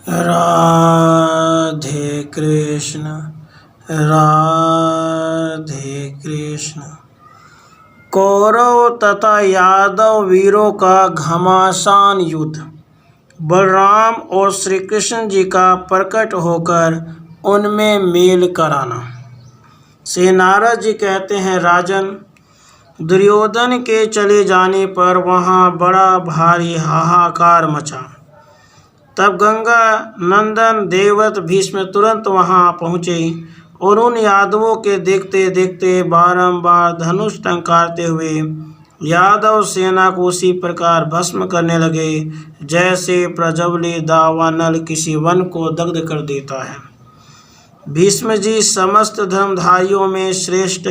राधे कृष्ण राधे कृष्ण। कौरव तथा यादव वीरों का घमासान युद्ध। बलराम और श्री कृष्ण जी का प्रकट होकर उनमें मेल कराना। श्री नारद जी कहते हैं, राजन, दुर्योधन के चले जाने पर वहाँ बड़ा भारी हाहाकार मचा। तब गंगा नंदन देवत भीष्म तुरंत वहां पहुंचे और उन यादवों के देखते देखते बारंबार धनुष टंकारते हुए यादव सेना को उसी प्रकार भस्म करने लगे जैसे प्रज्वलित दावानल किसी वन को दग्ध कर देता है। भीष्म जी समस्त धर्मधारियों में श्रेष्ठ,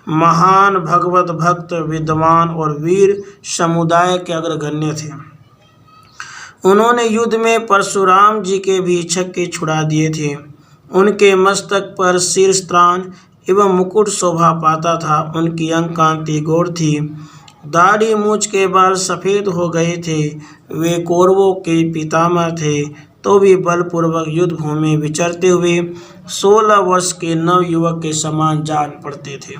महान, भगवत भक्त, विद्वान और वीर समुदाय के अग्रगण्य थे। उन्होंने युद्ध में परशुराम जी के भी छक्के छुड़ा दिए थे। उनके मस्तक पर शीर्षत्राण एवं मुकुट शोभा पाता था। उनकी अंग कांति गौर थी, दाढ़ी मूछ के बाल सफ़ेद हो गए थे। वे कौरवों के पितामह थे, तो भी बलपूर्वक युद्ध भूमि में विचरते हुए 16 वर्ष के नवयुवक के समान जान पड़ते थे।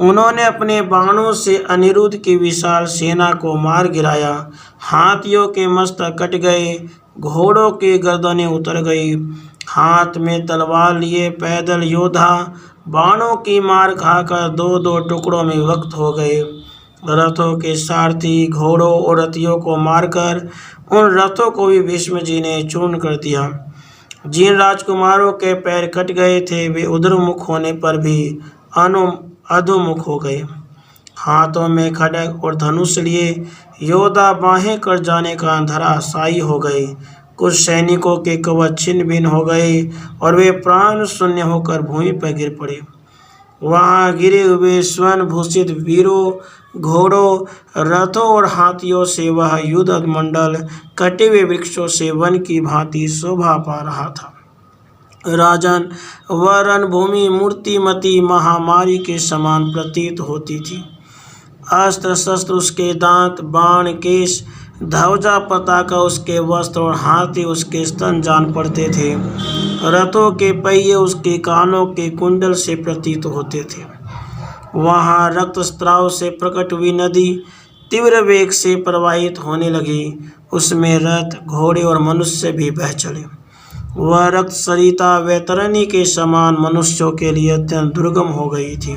उन्होंने अपने बाणों से अनिरुद्ध की विशाल सेना को मार गिराया। हाथियों के मस्तक कट गए, घोड़ों की गर्दनें उतर गई। हाथ में तलवार लिए पैदल योद्धा बाणों की मार खाकर दो दो टुकड़ों में विभक्त हो गए। रथों के सारथी घोड़ों और रथियों को मारकर उन रथों को भी भीष्म जी ने चूर्ण कर दिया। जिन राजकुमारों के पैर कट गए थे, वे उधरमुख होने पर भी अधोमुख हो गए। हाथों में खड्ग और धनुष लिए योद्धा बाहें कट जाने का धराशायी हो गए। कुछ सैनिकों के कवच छिन्न भिन्न हो गए और वे प्राण शून्य होकर भूमि पर गिर पड़े। वहां गिरे हुए स्वर्ण भूषित वीरों, घोड़ों, रथों और हाथियों से वह युद्ध मंडल कटे हुए वृक्षों से वन की भांति शोभा पा रहा था। राजन, वह रणभूमि मूर्तिमती महामारी के समान प्रतीत होती थी। अस्त्र शस्त्र उसके दांत, बाण, केश, ध्वजा, पताका उसके वस्त्र और हाथी उसके स्तन जान पड़ते थे। रथों के पहिए उसके कानों के कुंडल से प्रतीत होते थे। वहाँ रक्तस्राव से प्रकट हुई नदी तीव्र वेग से प्रवाहित होने लगी। उसमें रथ, घोड़े और मनुष्य भी बह चले। वह रक्त सरिता वैतरणी के समान मनुष्यों के लिए अत्यंत दुर्गम हो गई थी।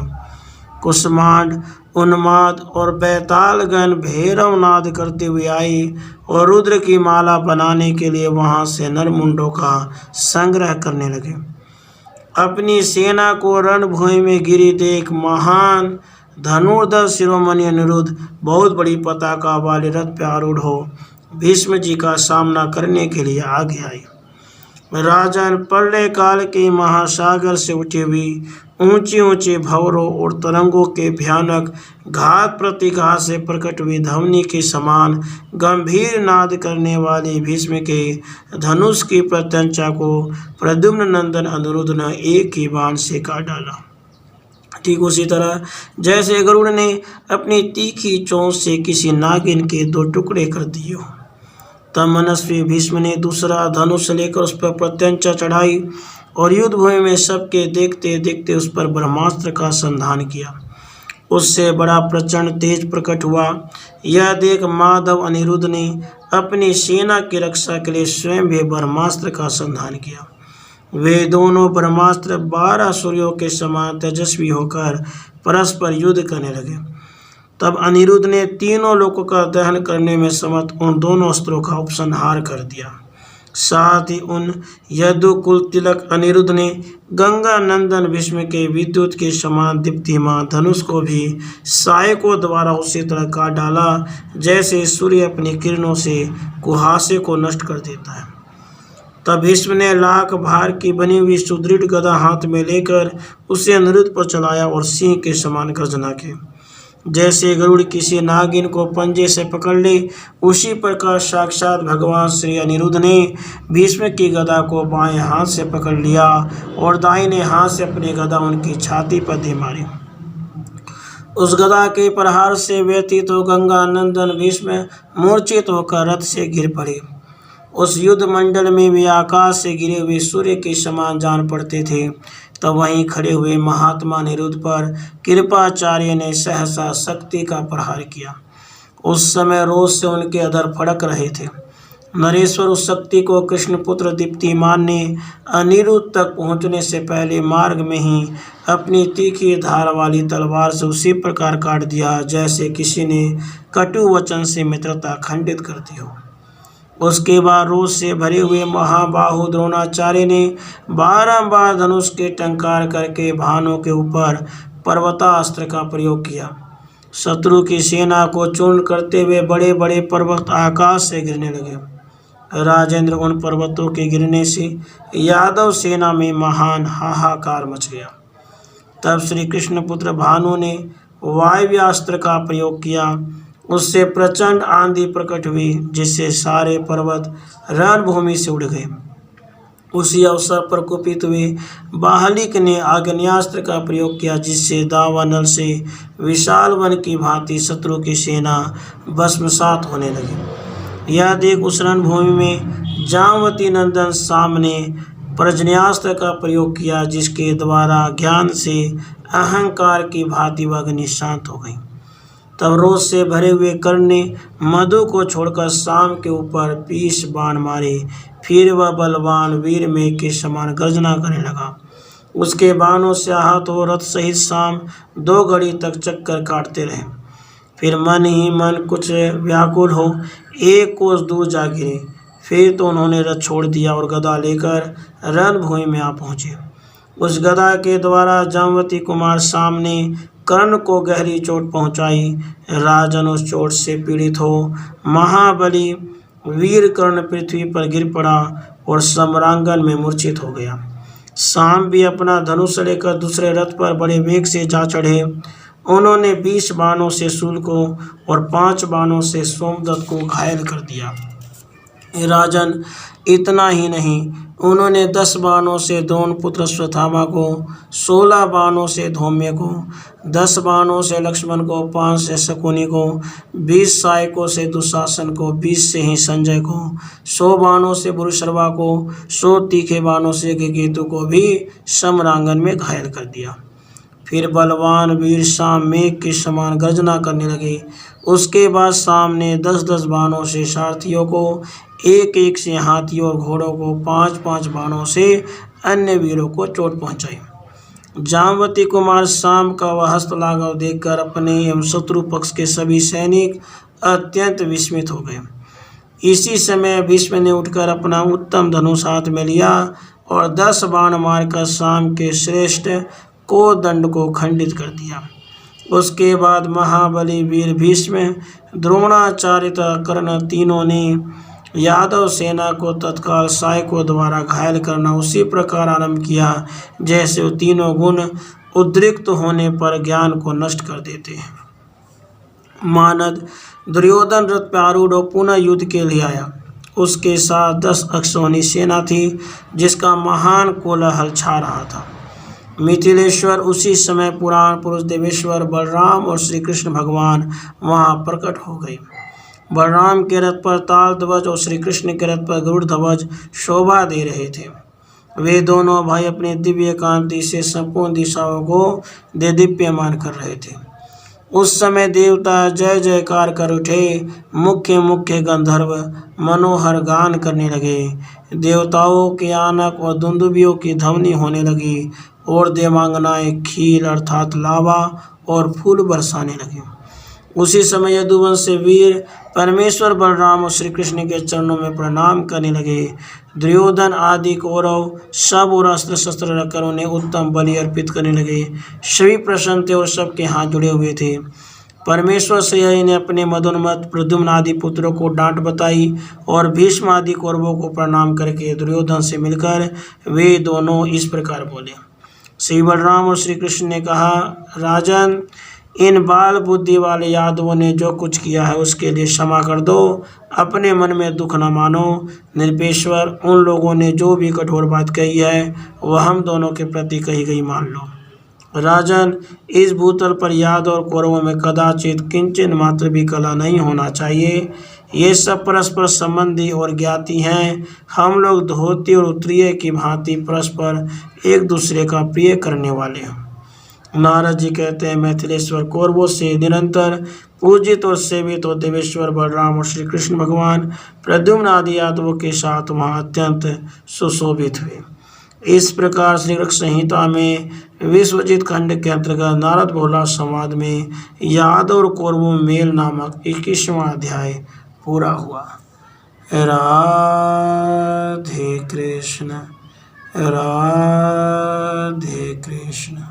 कुष्मांड, उन्माद और बैतालगण भैरव नाद करते हुए आए और रुद्र की माला बनाने के लिए वहां से नरमुंडों का संग्रह करने लगे। अपनी सेना को रणभूमि में गिरी देख महान धनुर्धर शिरोमणि अनिरुद्ध बहुत बड़ी पताका वाले रथ पर आरूढ़ हो भीष्म जी का सामना करने के लिए आगे आए। राजन, प्रलय काल के महासागर से उठी हुई ऊंचे ऊंचे भंवरों और तरंगों के भयानक घात प्रतिघात से प्रकट हुई ध्वनि के समान गंभीर नाद करने वाले भीष्म के धनुष की प्रत्यंचा को प्रद्युम्न नंदन अनिरुद्ध ने एक ही बाण से काट डाला। ठीक उसी तरह जैसे गरुड़ ने अपनी तीखी चोंच से किसी नागिन के 2 टुकड़े कर दिए। तब मनस्वी भीष्म ने दूसरा धनुष लेकर उस पर प्रत्यंचा चढ़ाई और युद्ध भूमि में सबके देखते देखते उस पर ब्रह्मास्त्र का संधान किया। उससे बड़ा प्रचंड तेज प्रकट हुआ। यह देख माधव अनिरुद्ध ने अपनी सेना की रक्षा के लिए स्वयं भी ब्रह्मास्त्र का संधान किया। वे दोनों ब्रह्मास्त्र 12 सूर्यों के समान तेजस्वी होकर परस्पर युद्ध करने लगे। तब अनिरुद्ध ने तीनों लोकों का दहन करने में समर्थ उन दोनों अस्त्रों का उपसंहार कर दिया। साथ ही उन यदुकुल तिलक अनिरुद्ध ने गंगा नंदन भीष्म के विद्युत के समान दीप्तिमान धनुष को भी सहायकों द्वारा उसी तरह काट डाला जैसे सूर्य अपनी किरणों से कुहासे को नष्ट कर देता है। तब भीष्म ने लाख भार की बनी हुई सुदृढ़ गदा हाथ में लेकर उसे अनिरुद्ध पर चलाया और सिंह के समान गर्जना की। जैसे गरुड़ किसी नागिन को पंजे से पकड़ ले, उसी प्रकार साक्षात भगवान श्री अनिरुद्ध ने भीष्म की गदा को बाएं हाथ से पकड़ लिया और दाहिने हाथ से अपनी गदा उनकी छाती पर दे मारी। उस गदा के प्रहार से व्यतीत हो गंगा नंदन भीष्म मूर्छित होकर रथ से गिर पड़े। उस युद्ध मंडल में वे आकाश से गिरे हुए सूर्य के समान जान पड़ते थे। तब वहीं खड़े हुए महात्मा अनिरुद्ध पर कृपाचार्य ने सहसा शक्ति का प्रहार किया। उस समय रोष से उनके अधर फड़क रहे थे। नरेश्वर उस शक्ति को कृष्णपुत्र दीप्तिमान ने अनिरुद्ध तक पहुंचने से पहले मार्ग में ही अपनी तीखी धार वाली तलवार से उसी प्रकार काट दिया जैसे किसी ने कटु वचन से मित्रता खंडित करती हो। उसके बाद रोष से भरे हुए महाबाहु द्रोणाचार्य ने बारंबार धनुष के टंकार करके भानों के ऊपर पर्वतास्त्र का प्रयोग किया। शत्रु की सेना को चूर्ण करते हुए बड़े बड़े पर्वत आकाश से गिरने लगे। राजेंद्र, उन पर्वतों के गिरने से यादव सेना में महान हाहाकार मच गया। तब श्री कृष्ण पुत्र भानु ने वायव्यास्त्र का प्रयोग किया। उससे प्रचंड आंधी प्रकट हुई जिससे सारे पर्वत रणभूमि से उड़ गए। उसी अवसर पर कुपित हुए बाहलिक ने आग्नेयास्त्र का प्रयोग किया जिससे दावानल से विशाल वन की भांति शत्रु की सेना भस्मसात होने लगी। यह देख उस रणभूमि में जामवती नंदन साम ने प्रज्ञास्त्र का प्रयोग किया जिसके द्वारा ज्ञान से अहंकार की भांति वह अग्नि शांत हो गई। तब रोष से भरे हुए कर्ण ने मधु को छोड़कर साम के ऊपर 20 बाण मारे। फिर वह बलवान वीर मेघ के समान गर्जना करने लगा। उसके बाणों से आहत हो रथ सहित साम 2 घड़ी तक चक्कर काटते रहे। फिर मन ही मन कुछ व्याकुल हो एक कोस दूर जा गिरे। फिर तो उन्होंने रथ छोड़ दिया और गदा लेकर रणभूमि में आ पहुँचे। उस गदा के द्वारा जामवती कुमार साम ने कर्ण को गहरी चोट पहुंचाई। राजन उस चोट से पीड़ित हो महाबली वीर कर्ण पृथ्वी पर गिर पड़ा और सम्रांगन में मूर्छित हो गया। साम भी अपना धनुष लेकर दूसरे रथ पर बड़े वेग से जा चढ़े। उन्होंने 20 बाणों से शूल को और 5 बाणों से सोमदत्त को घायल कर दिया। राजन, इतना ही नहीं, उन्होंने 10 बाणों से द्रोणपुत्र अश्वत्थामा को, 16 बाणों से धौम्य को, 10 बाणों से लक्ष्मण को, 5 से शकुनि को, 20 सहायकों से दुशासन को, 20 से ही संजय को, 100 बाणों से भूरिश्रवा को, 100 तीखे बाणों से केतु को भी सम्रांगन में घायल कर दिया। फिर बलवान वीर साम मेघ के समान गर्जना करने लगे। उसके बाद साम ने 10-10 बाणों से सारथियों को, 1-1 से हाथियों और घोड़ों को, 5-5 बाणों से अन्य वीरों को चोट पहुंचाई। जामवती कुमार साम का वह हस्त लाघव देखकर अपने एवं शत्रु पक्ष के सभी सैनिक अत्यंत विस्मित हो गए। इसी समय भीष्म ने उठकर अपना उत्तम धनुष हाथ में लिया और 10 बाण मारकर साम के श्रेष्ठ को दंड को खंडित कर दिया। उसके बाद महाबली वीर भीष्म, द्रोणाचार्य तथा कर्ण तीनों ने यादव सेना को तत्काल सहायकों द्वारा घायल करना उसी प्रकार आरंभ किया जैसे वो तीनों गुण उद्रिक्त होने पर ज्ञान को नष्ट कर देते हैं। मानद दुर्योधन रथ पर आरूढ़ और पुनः युद्ध के लिए आया। उसके साथ 10 अक्षौहिणी सेना थी जिसका महान कोलाहल छा रहा था। मिथिलेश्वर उसी समय पुराण पुरुष देवेश्वर बलराम और श्री कृष्ण भगवान वहाँ प्रकट हो गए। बलराम के रथ पर ताल ध्वज और श्री कृष्ण के रथ पर गरुड़ ध्वज शोभा दे रहे थे। वे दोनों भाई अपने दिव्य कांति से संपूर्ण दिशाओं को देदीप्यमान कर रहे थे। उस समय देवता जय जयकार कर उठे। मुख्य मुख्य गंधर्व मनोहर गान करने लगे। देवताओं के आनक और दुंदुभियों की ध्वनि होने लगी और देवांगनाएं खील अर्थात लावा और फूल बरसाने लगे। उसी समय यदुवंश से वीर परमेश्वर बलराम और श्री कृष्ण के चरणों में प्रणाम करने लगे। दुर्योधन आदि कौरव सब और अस्त्र शस्त्र रखकर उन्हें उत्तम बलि अर्पित करने लगे। सभी प्रसन्न थे और सबके हाथ जुड़े हुए थे। परमेश्वर श्रेय ने अपने मदोन्मत्त प्रद्युम्न आदि पुत्रों को डांट बताई और भीष्म आदि कौरवों को प्रणाम करके दुर्योधन से मिलकर वे दोनों इस प्रकार बोले। श्री बलराम और श्री कृष्ण ने कहा, राजन, इन बाल बुद्धि वाले यादवों ने जो कुछ किया है उसके लिए क्षमा कर दो। अपने मन में दुख न मानो। निरपेश्वर, उन लोगों ने जो भी कठोर बात कही है वह हम दोनों के प्रति कही गई मान लो। राजन, इस भूतल पर यादव और कौरवों में कदाचित किंचन मात्र भी कला नहीं होना चाहिए। ये सब परस्पर संबंधी और ज्ञाति हैं। हम लोग धोती और उत्तरीय की भांति परस्पर एक दूसरे का प्रिय करने वाले हैं। नारद जी कहते हैं, मैथिलेश्वर कौरवों से निरंतर पूजित और सेवित और देवेश्वर बलराम और श्री कृष्ण भगवान प्रद्युम्न आदि यादवों के साथ वहाँ अत्यंत सुशोभित हुए। इस प्रकार श्री कृष्ण संहिता में विश्वजित खंड के अंतर्गत नारद भोला संवाद में यादव और कौरवों मेल नामक 21वां अध्याय पूरा हुआ। राधे कृष्ण, राधे कृष्ण।